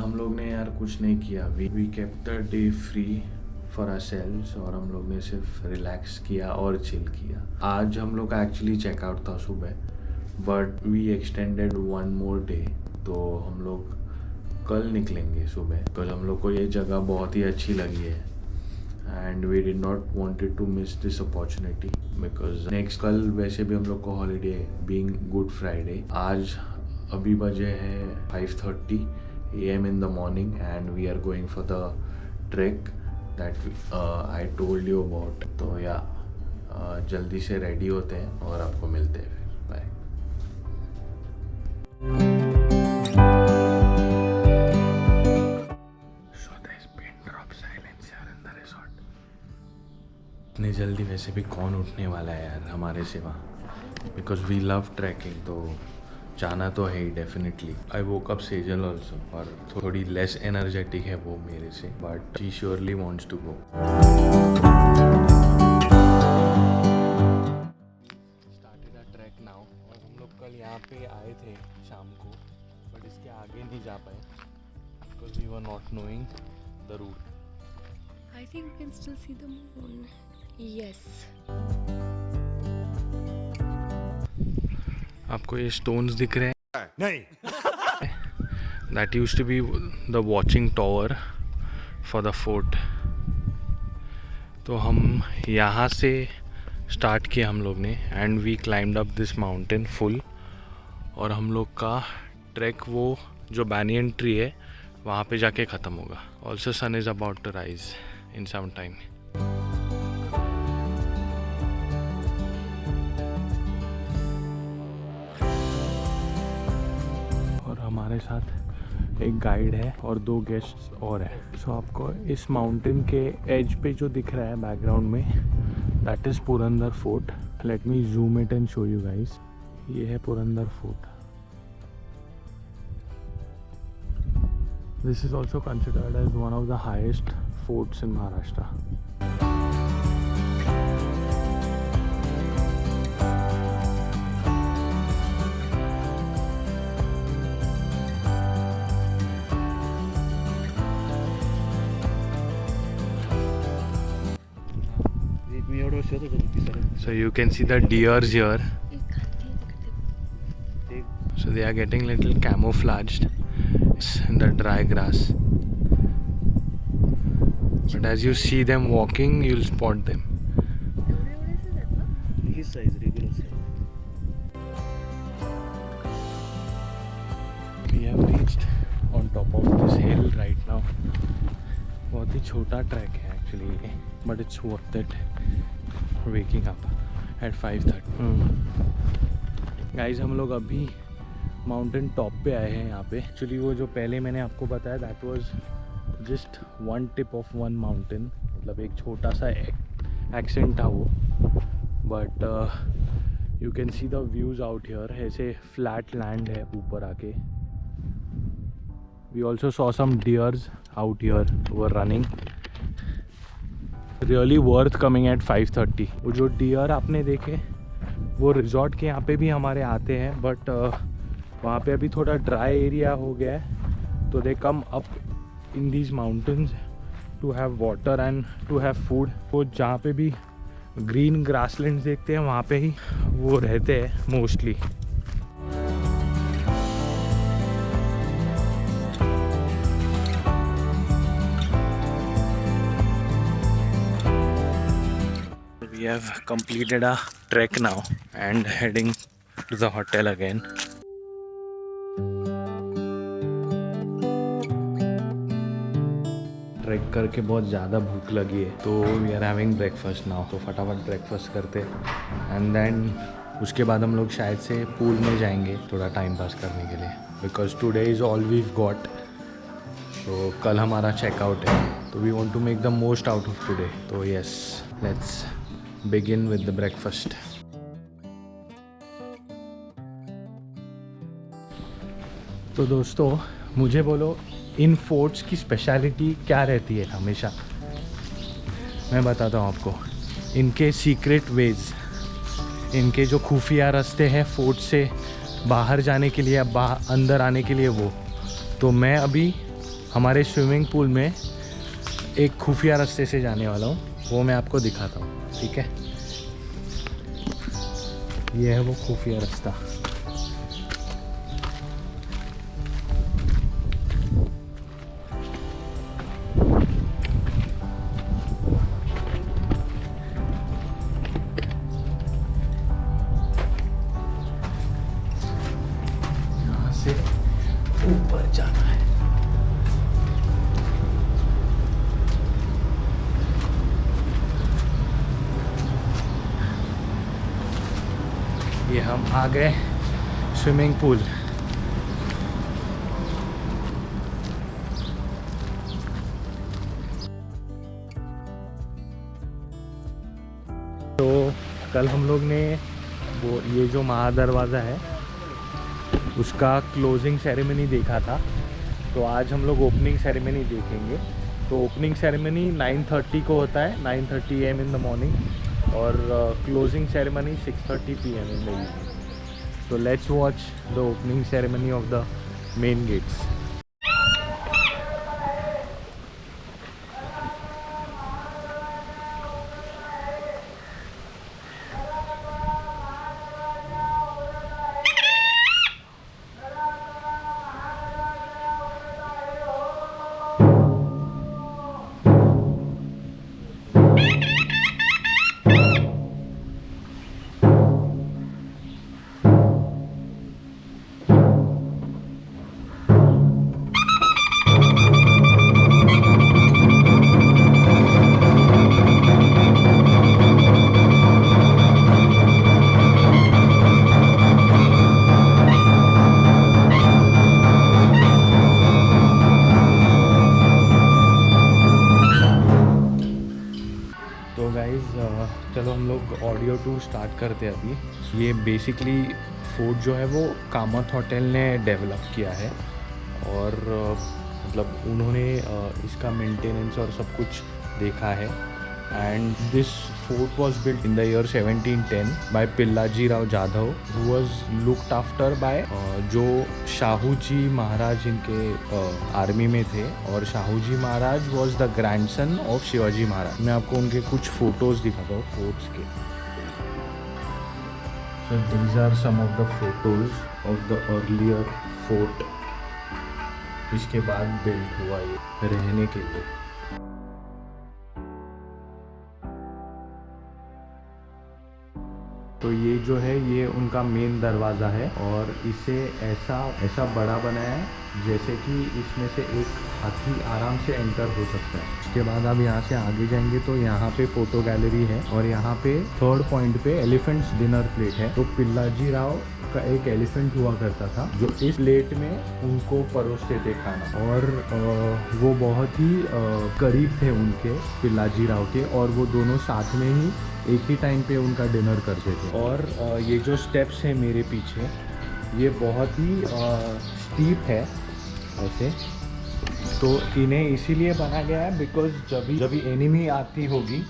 हम लोग ने यार कुछ नहीं किया, we kept the day free for ourselves और हम लोग ने सिर्फ रिलैक्स किया और चिल किया। आज हम लोग का एक्चुअली चेकआउट था सुबह, but we extended one more day, तो हम लोग कल निकलेंगे सुबह। बिकॉज हम लोग को ये जगह बहुत ही अच्छी लगी है and we did not wanted to miss this opportunity because next कल वैसे भी हम लोग को हॉलीडे बीइंग गुड फ्राइडे। आज अभी बजे है 5:30 AM in the morning and we are going for the trek that I told you about। तो या जल्दी से रेडी होते हैं और आपको मिलते हैं फिर। Bye. So there's pin drop silence here in the resort। इतनी जल्दी वैसे भी कौन उठने वाला है यार हमारे सिवा, बिकॉज वी लव ट्रैकिंग, तो जाना तो है ही definitely. I woke up Sejal also, और थोड़ी लेस एनर्जेटिक है वो मेरे से, but she surely wants to go. Started a trek now, और हम लोग कल यहाँ पे आए थे शाम को, बट इसके आगे नहीं जा पाए because we were not knowing the route. I think we can still see the moon. Yes. आपको ये स्टोन्स दिख रहे हैं? नहीं। That used to be the watching tower for the fort. तो हम यहाँ से स्टार्ट किया हम लोग ने and we climbed up this mountain full. और हम लोग का ट्रैक वो जो बैनियन ट्री है वहाँ पे जाके ख़त्म होगा। Also sun is about to rise in some time. हमारे साथ एक गाइड है और 2 गेस्ट्स और है। सो आपको इस माउंटेन के एज पे जो दिख रहा है बैकग्राउंड में, that is Purandar fort. Let me zoom it and show you guys. ये है Purandar fort. This is also considered as one of the highest forts in Maharashtra. So you can see the deers here. So they are getting little camouflaged in the dry grass. But as you see them walking, you'll spot them. His size, regular size. We have reached on top of this hill right now. बहुत ही छोटा track है actually, but it's worth it. Waking up at 5:30। Guys हम लोग अभी mountain top पे आए हैं यहाँ पे। एक्चुअली वो जो पहले मैंने आपको बताया that was just one tip of one mountain, मतलब एक छोटा सा एक्सेंट था वो। But you can see the views out here. ऐसे फ्लैट लैंड है ऊपर आके। We also saw some deers out here were running. Really worth coming at 5:30। वो जो डियर आपने देखे वो रिजॉर्ट के यहाँ पे भी हमारे आते हैं, बट वहाँ पे अभी थोड़ा ड्राई एरिया हो गया है, तो they come up in these mountains to have water and to have food. वो जहाँ पे भी ग्रीन ग्रासलैंड्स देखते हैं वहाँ पे ही वो रहते हैं mostly. We have completed our trek now and heading to the hotel again. Trek करके बहुत ज़्यादा भूख लगी है, तो we are having breakfast now. तो फटाफट ब्रेकफास्ट करते एंड देन उसके बाद हम लोग शायद से पूल में जाएंगे थोड़ा टाइम पास करने के लिए, because today is all we've got. तो कल हमारा चेकआउट है, तो we want to make the most out of today. तो yes, let's begin with the breakfast। तो दोस्तों मुझे बोलो इन फोर्ट्स की स्पेशलिटी क्या रहती है? हमेशा मैं बताता हूँ आपको इनके सीक्रेट वेज, इनके जो खुफिया रास्ते हैं फोर्ट से बाहर जाने के लिए, अंदर आने के लिए। वो तो मैं अभी हमारे स्विमिंग पूल में एक खुफिया रास्ते से जाने वाला हूँ, वो मैं आपको दिखाता हूँ, ठीक है। ये है वो खुफिया रास्ता। यहाँ से ऊपर जाना है। ये हम आ गए स्विमिंग पूल। तो कल हम लोग ने वो ये जो महादरवाज़ा है उसका क्लोजिंग सेरेमनी देखा था, तो आज हम लोग ओपनिंग सेरेमनी देखेंगे। तो ओपनिंग सेरेमनी 9:30 को होता है, 9:30 AM इन द मॉर्निंग, और closing ceremony 6:30 PM in the evening. तो let's watch the opening ceremony of the main gates. तो गाइज़ चलो हम लोग ऑडियो टूर स्टार्ट करते हैं अभी। ये बेसिकली फोर्ट जो है वो कामत होटल ने डेवलप किया है, और मतलब उन्होंने इसका मेंटेनेंस और सब कुछ देखा है। And this fort was built in the year 1710 by Pillaji Rao Jadhav, who was looked after by जो शाहू जी महाराज इनके आर्मी में थे, और Shahu ji Maharaj was the grandson of Shivaji Maharaj. मैं आपको उनके कुछ फोटोज दिखाता हूँ फोर्ट्स के। So these are some of the photos of the earlier fort, इसके बाद बिल्ट हुआ ये रहने के लिए। तो ये जो है ये उनका मेन दरवाज़ा है, और इसे ऐसा बड़ा बनाया है जैसे कि इसमें से एक हाथी आराम से एंटर हो सकता है। उसके बाद आप यहाँ से आगे जाएंगे तो यहाँ पे फ़ोटो गैलरी है, और यहाँ पे 3rd पॉइंट पे एलिफेंट्स डिनर प्लेट है। तो पिल्लाजी राव का एक एलिफेंट हुआ करता था जो इस प्लेट में उनको परोसते थे खाना, और वो बहुत ही करीब थे उनके, पिल्लाजी राव के, और वो दोनों साथ में ही एक ही टाइम पे उनका डिनर करते थे। और ये जो स्टेप्स हैं मेरे पीछे, ये बहुत ही स्टीप है ऐसे, तो इन्हें इसीलिए बनाया गया है बिकॉज जब भी एनिमी आती होगी,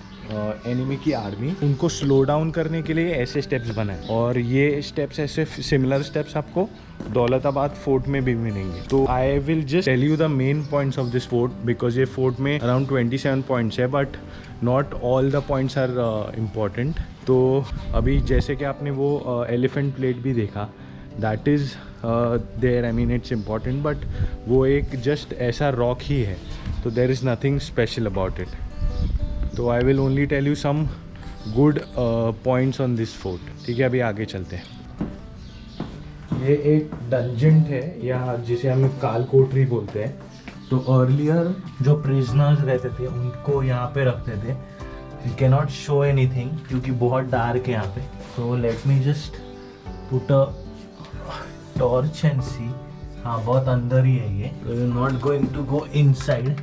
एनिमी की आर्मी, उनको स्लो डाउन करने के लिए ऐसे स्टेप्स बनाए। और ये स्टेप्स ऐसे सिमिलर स्टेप्स आपको दौलताबाद फोर्ट में भी मिलेंगे। तो I will just tell you the main points of this fort, because ये फोर्ट में अराउंड 27 पॉइंट्स है, but not all the points are important. तो अभी जैसे कि आपने वो एलिफेंट प्लेट भी देखा, that is there, I mean it's important, but वो एक जस्ट ऐसा रॉक ही है, तो there is nothing special about it. तो I will only tell you some good points on this fort. ठीक है, अभी आगे चलते हैं। ये एक डंजन है, या जिसे हम काल कोठरी बोलते हैं। तो अर्लियर जो प्रिजनर्स रहते थे उनको यहाँ पे रखते थे। You can not show anything क्योंकि बहुत डार्क है यहाँ पे। So let me just put a torch and see. हाँ, बहुत अंदर ही है ये, not going to go inside,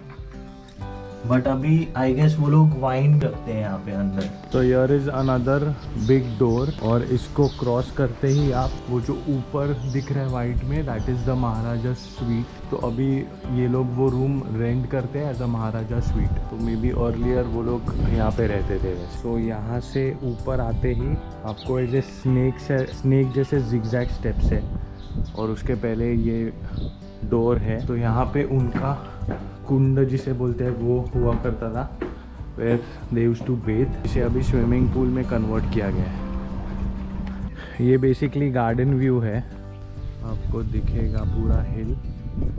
but अभी आई गेस वो लोग वाइन रखते हैं यहाँ पे अंदर। तो here is another big door, और इसको क्रॉस करते ही आप वो जो ऊपर दिख रहा है वाइट में, that is the Maharaja sweet. तो अभी ये लोग वो रूम रेंट करते हैं एज अ महाराजा स्वीट। तो मे बी अर्लियर वो लोग यहाँ पे रहते थे वैसे। तो यहाँ से ऊपर आते ही आपको ऐसे स्नेक जैसे जिगजैग स्टेप्स है, और उसके पहले ये डोर है। तो यहाँ पे उनका कुंड जिसे बोलते हैं वो हुआ करता था, where they used to bathe. इसे अभी स्विमिंग पूल में कन्वर्ट किया गया है। ये बेसिकली गार्डन व्यू है, आपको दिखेगा पूरा हिल।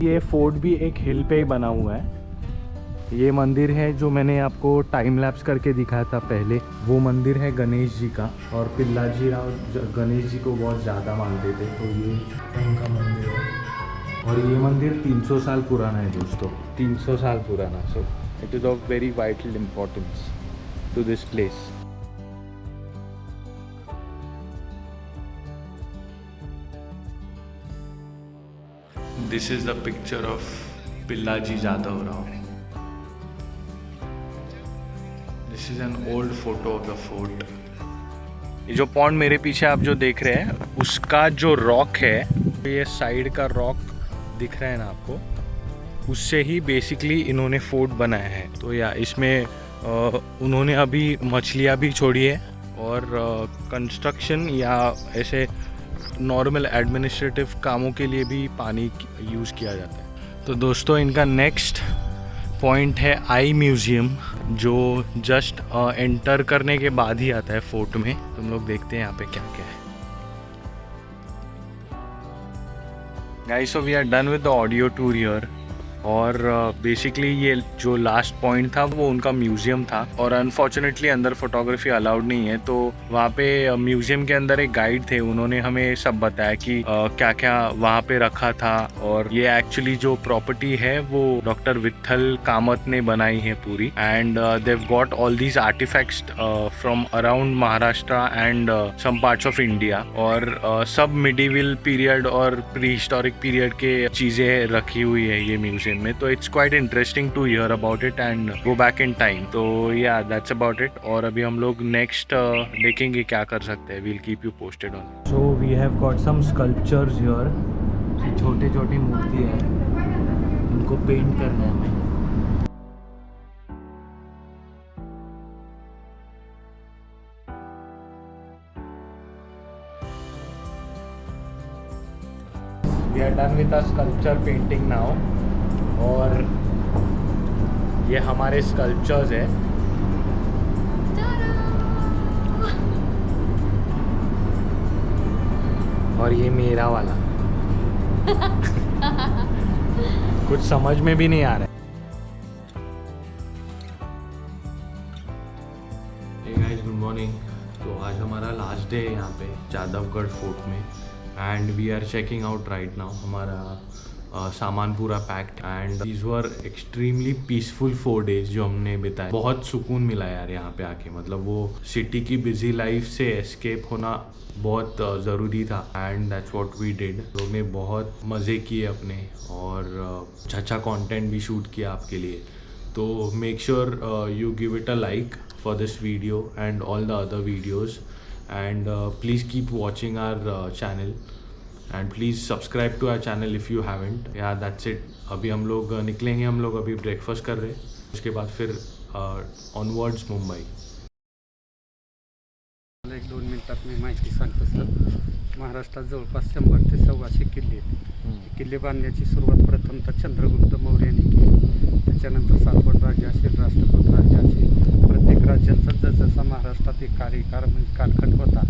ये फोर्ट भी एक हिल पे ही बना हुआ है। ये मंदिर है जो मैंने आपको टाइम लैप्स करके दिखाया था पहले, वो मंदिर है गणेश जी का। और पिल्लाजी राव गणेश जी को बहुत ज़्यादा मानते थे, तो ये उनका मंदिर है। और ये मंदिर 300 साल पुराना है दोस्तों, 300 साल पुराना। So it is of very vital importance to this place. This is the picture of Pillaji Jadhav Rao. This is an old photo of the fort. ये जो पॉन्ड मेरे पीछे आप जो देख रहे हैं, उसका जो रॉक है, ये साइड का रॉक दिख रहा है ना आपको, उससे ही बेसिकली इन्होंने फोर्ट बनाया है। तो या इसमें उन्होंने अभी मछलियाँ भी छोड़ी है और कंस्ट्रक्शन या ऐसे नॉर्मल एडमिनिस्ट्रेटिव कामों के लिए भी पानी यूज़ किया जाता है। तो दोस्तों इनका नेक्स्ट पॉइंट है आई म्यूज़ियम, जो जस्ट एंटर करने के बाद ही आता है फोर्ट में। तुम लोग देखते हैं यहाँ पे क्या क्या है। Guys, so we are done with the audio tour here. और बेसिकली ये जो लास्ट पॉइंट था वो उनका म्यूज़ियम था, और अनफॉर्चुनेटली अंदर फोटोग्राफी अलाउड नहीं है। तो वहाँ पे म्यूज़ियम के अंदर एक गाइड थे, उन्होंने हमें सब बताया कि क्या क्या वहाँ पे रखा था। और ये एक्चुअली जो प्रॉपर्टी है वो डॉक्टर विट्ठल कामत ने बनाई है पूरी। And they've got all these artifacts from around Maharashtra and some parts of India. और सब मिडिवल पीरियड और प्री हिस्टोरिक पीरियड के चीज़ें रखी हुई है ये म्यूज़ियम में। तो it's quite interesting to hear about it and go back in time. तो या दैट्स अबाउट इट। और अभी हम लोग नेक्स्ट देखेंगे क्या कर सकते हैं। We'll keep you posted on. So we have got some sculptures here, छोटे छोटी मूर्ति है, इनको पेंट करना है हमें। We are done with the sculpture painting now। और ये हमारे स्कल्पचर्स है। और ये मेरा वाला कुछ समझ में भी नहीं आ रहा है। Hey guys, good morning। तो आज हमारा लास्ट डे है यहाँ पे जादवगढ़ फोर्ट में, and we are checking out right now. हमारा सामान पूरा packed, and these were extremely peaceful 4 days जो हमने बिताए। बहुत सुकून मिला यार यहाँ पे आके, मतलब वो सिटी की बिजी लाइफ से एस्केप होना बहुत ज़रूरी था, and that's what we did. लोग ने बहुत मज़े किए अपने, और अच्छा कंटेंट भी शूट किया आपके लिए। तो make sure you give it a like for this video and all the other videos, and please keep watching our channel, and please subscribe to our channel if you haven't. Yeah that's it. अभी हम लोग निकलेंगे, हम लोग अभी breakfast कर रहे हैं, उसके बाद फिर ऑनवर्ड्स मुंबई। 1-2 मिनिटात मी माहिती सांगतो सर। महाराष्ट्रात जवळपास 100 ते 125 किल्ले आहेत। किल्ले बांधण्याची सुरुवात प्रथमतः चंद्रगुप्त मौर्याने केली। त्याच्यानंतर सातवड राज्य असेल, राष्ट्रकूट राज्य असेल, प्रत्येक राज्यांचा जसजसा महाराष्ट्रात एक कालखंड होता,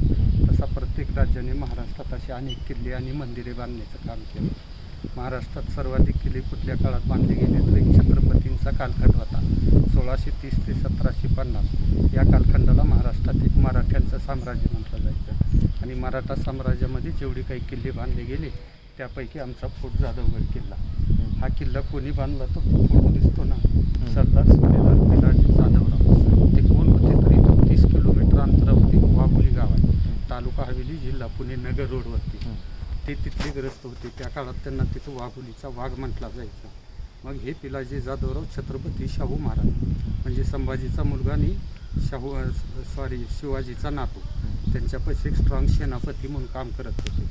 तसा प्रत्येक राज्याने महाराष्ट्रात असे अनेक किल्ले आणि मंदिरे बांधण्याचं काम केलं। महाराष्ट्रात सर्वाधिक किल्ले कुठल्या काळात बांधले गेले तर एक छत्रपतींचा कालखंड होता, 1630 ते 1750। या कालखंडाला महाराष्ट्रात एक मराठ्यांचं साम्राज्य म्हटलं जायचं, आणि मराठा साम्राज्यामध्ये जेवढे काही किल्ले बांधले गेले त्यापैकी आमचा फोर्ट जाधवगड किल्ला। हा किल्ला कोणी बांधला तो फोटो दिसतो ना, सरदार सुभेदार पिलाजी जाधवराव। ते कोण होते तर इथून 30 किलोमीटर अंतरावरती वाघोली गाव आहे, तालुका हवेली, जिल्हा पुणे, नगर रोडवरती। ते तिथले ग्रस्त होते, त्या काळात त्यांना तिथं वाघोलीचा वाघ म्हटला जायचा। मग हे पिलाजी जाधवराव छत्रपती शाहू महाराज म्हणजे संभाजीचा मुलगा आणि शिवाजीचा नातू, त्यांच्यापाशी एक स्ट्रॉंग सेनापती म्हणून काम करत होते।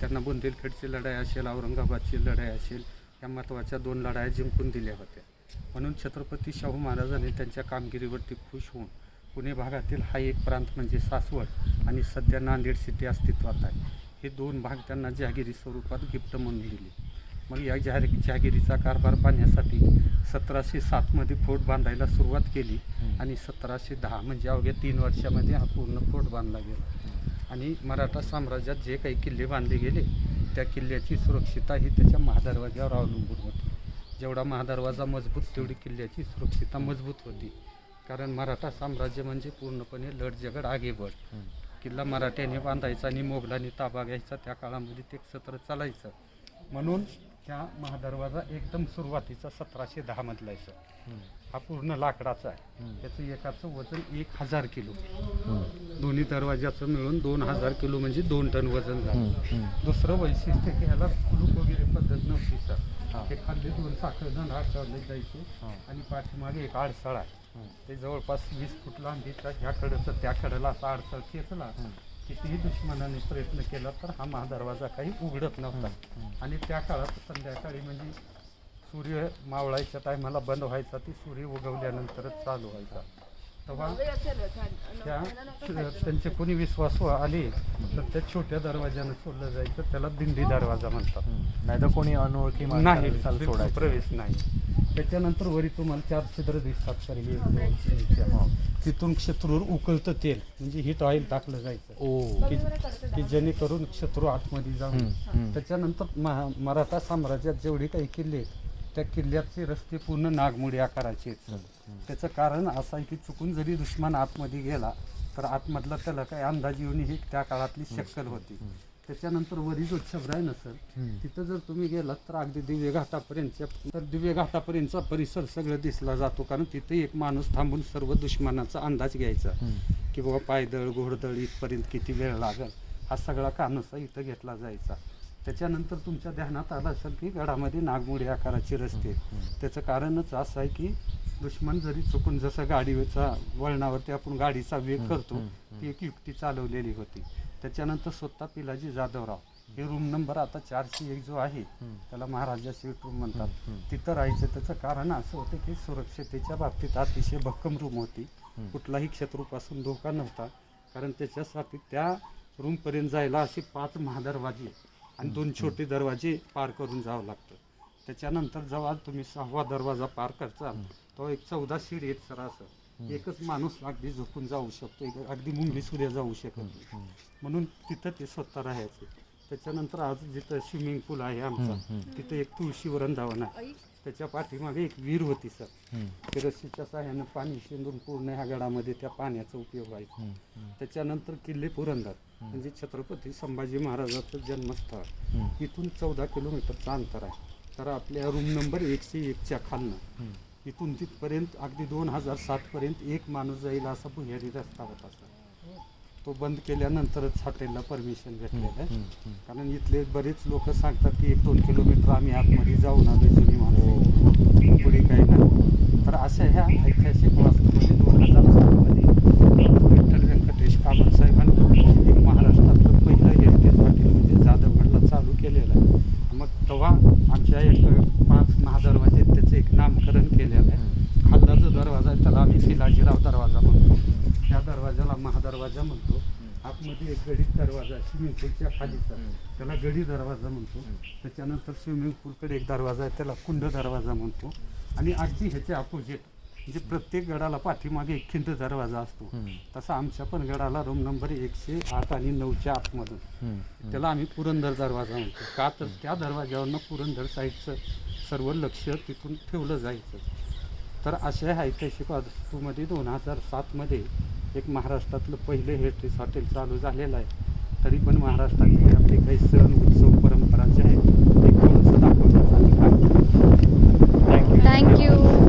त्यांना बुंदेलखंडची लढाई असेल, औरंगाबादची लढाई असेल, या महत्त्वाच्या 2 लढाया जिंकून दिल्या होत्या। म्हणून छत्रपती शाहू महाराजांनी त्यांच्या कामगिरीवरती खुश होऊन पुणे भागातील हा एक प्रांत म्हणजे सासवड आणि सध्या नांदेड सिटी अस्तित्वात आहे, हे 2 भाग त्यांना जहागिरी स्वरूपात गिफ्ट म्हणून दिले। मग या जहागिरीचा कारभार पाहण्यासाठी 1707मध्ये फोर्ट बांधायला सुरुवात केली आणि 1710 म्हणजे अवघ्या 3 वर्षामध्ये हा पूर्ण फोर्ट बांधला गेला. आणि मराठा साम्राज्यात जे काही किल्ले बांधले गेले त्या किल्ल्याची सुरक्षितता ही त्याच्या महादरवाज्यावर अवलंबून होती. जेवढा महादरवाजा मजबूत तेवढी किल्ल्याची सुरक्षितता मजबूत होती. कारण मराठा साम्राज्य म्हणजे पूर्णपणे लढझगड आगेबढ. किल्ला मराठ्याने बांधायचा आणि मोगलांनी ताबा घ्यायचा, त्या काळामध्ये ते सत्र चालायचं. म्हणून त्या महादरवाजा एकदम सुरुवातीचा 1710 मधला आहे सर. हा पूर्ण लाकडाचा आहे. त्याचं एकाचं वजन 1000 किलो. दोन्ही दरवाजाचं मिळून 2000 किलो म्हणजे 2 टन वजन झालं. दुसरं वैशिष्ट्य की ह्याला कुलूप वगैरे पद्धत नव्हती सर. हे खाली 2 साखळदंड आठवले जायचे आणि पाठीमागे एक आडसळ आहे. ते जवळपास 20 फूट लांबीचा ह्या कडेचं त्या कडेला असा आडसळ खेचला कितीही दुश्मनाने प्रयत्न केला तर हा महादरवाजा काही उघडत नव्हता. आणि त्या काळात संध्याकाळी म्हणजे सूर्य मावळायच्या टायमाला बंद व्हायचा, ती सूर्य उगवल्यानंतरच चालू व्हायचा. तेव्हा त्यांचे कोणी विश्वासू आले तर त्या छोट्या दरवाजानं सोडलं जायचं, त्याला दिंडी दरवाजा म्हणतात. नाही तर कोणी अनोळखी नाही प्रवेश नाही. त्याच्यानंतर वरी तुम्हाला 4 छिद्र दिसतात सर. तिथून शत्रूवर उकळतं तेल म्हणजे हीट ऑइल टाकलं जायचं की जेणेकरून शत्रू आतमध्ये जाऊन. त्याच्यानंतर मराठा साम्राज्यात जेवढे काही किल्ले त्या किल्ल्याचे रस्ते पूर्ण नागमोडी आकाराचे आहेत. त्याचं कारण असं आहे की चुकून जरी दुश्मन आतमध्ये गेला तर आतमधला त्याला काही अंदाज येऊन ही त्या काळातली शक्कल होती. त्याच्यानंतर वरी जो छबरा आहे ना सर, तिथं जर तुम्ही गेलात तर अगदी दिव्य घाटापर्यंतचा परिसर सगळं दिसला जातो. कारण तिथे एक माणूस थांबून सर्व दुश्मनाचा अंदाज घ्यायचा की बाबा पायदळ घोडदळ इथपर्यंत किती वेळ लागेल, हा सगळा कानोसा इथं घेतला जायचा. त्याच्यानंतर तुमच्या ध्यानात आलं असेल की गडामध्ये नागमोडी आकाराचे रस्ते. त्याचं कारणच असं आहे की दुश्मन जरी चुकून जसं गाडीचा वळणावरती आपण गाडीचा वेग करतो ती एक युक्ती चालवलेली होती. त्याच्यानंतर स्वतः पिलाजी जाधवराव हे रूम नंबर आता 401 जो आहे त्याला महाराजा स्वीट रूम म्हणतात, तिथं राहायचं. त्याचं कारण असं होतं की सुरक्षतेच्या बाबतीत अतिशय भक्कम रूम होती. कुठलाही शत्रूपासून धोका नव्हता. कारण त्याच्यासाठी त्या रूमपर्यंत जायला असे 5 महादरवाजे आणि 2 छोटे दरवाजे पार करून जावं लागतं. त्याच्यानंतर जेव्हा तुम्ही 6वा दरवाजा पार करचाल तो एक 14 शिडी आहेत सर. असं एकच माणूस अगदी झोपून जाऊ शकतो, अगदी मुंगली सूर्य जाऊ शकत नाही. म्हणून तिथं ते स्वतः राहायचे. त्याच्यानंतर आज जिथं स्विमिंग पूल आहे आमचा, तिथं एक तुळशी वृंदावन आहे. त्याच्या पाठीमागे एक विहीर होती सर. ते रस्सीच्या साह्यानं पाणी शिंदून पूर्ण ह्या गडामध्ये त्या पाण्याचा उपयोग आहे. त्याच्यानंतर किल्ले पुरंदर म्हणजे छत्रपती संभाजी महाराजाचं जन्मस्थळ, इथून 14 किलोमीटरचं अंतर आहे. तर आपल्या रूम नंबर 101च्या खालनं इथून तिथपर्यंत अगदी 2007 पर्यंत एक माणूस जाईल असा भुयारी रस्ता होता सर. तो बंद केल्यानंतरच हॉटेलला परमिशन भेटलेलं आहे. कारण इथले बरेच लोक सांगतात की 1-2 किलोमीटर आम्ही आतमध्ये जाऊन आलो, जुनी माणसं, पुढे काही नाही. तर अशा ह्या ऐतिहासिक वास्तूमध्ये 2007मध्ये विठ्ठल व्यंकटेश कामत साहेबांनी एक महाराष्ट्रातलं पहिलं हेरिटेज हॉटेल म्हणजे जाधवगडला चालू केलेलं आहे. मग तेव्हा आमच्या एक 5 महादरवाजे आहेत त्याचं एक नामकरण केलेलं आहे. खालचा जो दरवाजा आहे त्याला आम्ही पिलाजीराव दरवाजा म्हणतो, त्या दरवाजाला महादरवाजा म्हणतो. आतमध्ये एक गडी दरवाजा आहे स्विमिंग पूलच्या खालीचा, त्याला गडी दरवाजा म्हणतो. त्याच्यानंतर स्विमिंग पूलकडे एक दरवाजा आहे त्याला कुंड दरवाजा म्हणतो. आणि अगदी ह्याच्या अपोजिट म्हणजे प्रत्येक गडाला पाठीमागे एक खिंड दरवाजा असतो, तसा आमच्या पण गडाला रूम नंबर 108 आणि 9च्या आतमधून त्याला आम्ही पुरंदर दरवाजा म्हणतो. का तर त्या दरवाजावरनं पुरंदर साईडचं सर्व लक्ष तिथून ठेवलं जायचं. तर अशा ऐतिहासिक वास्तूमध्ये 2007मध्ये एक महाराष्ट्रातलं पहिले हेरिटेज हॉटेल चालू झालेलं आहे. तरी पण महाराष्ट्राचे आपले काही सण उत्सव परंपरा जे आहेत ते थोडंसं दाखवण्याचं आम्ही काम करतो. थँक्यू.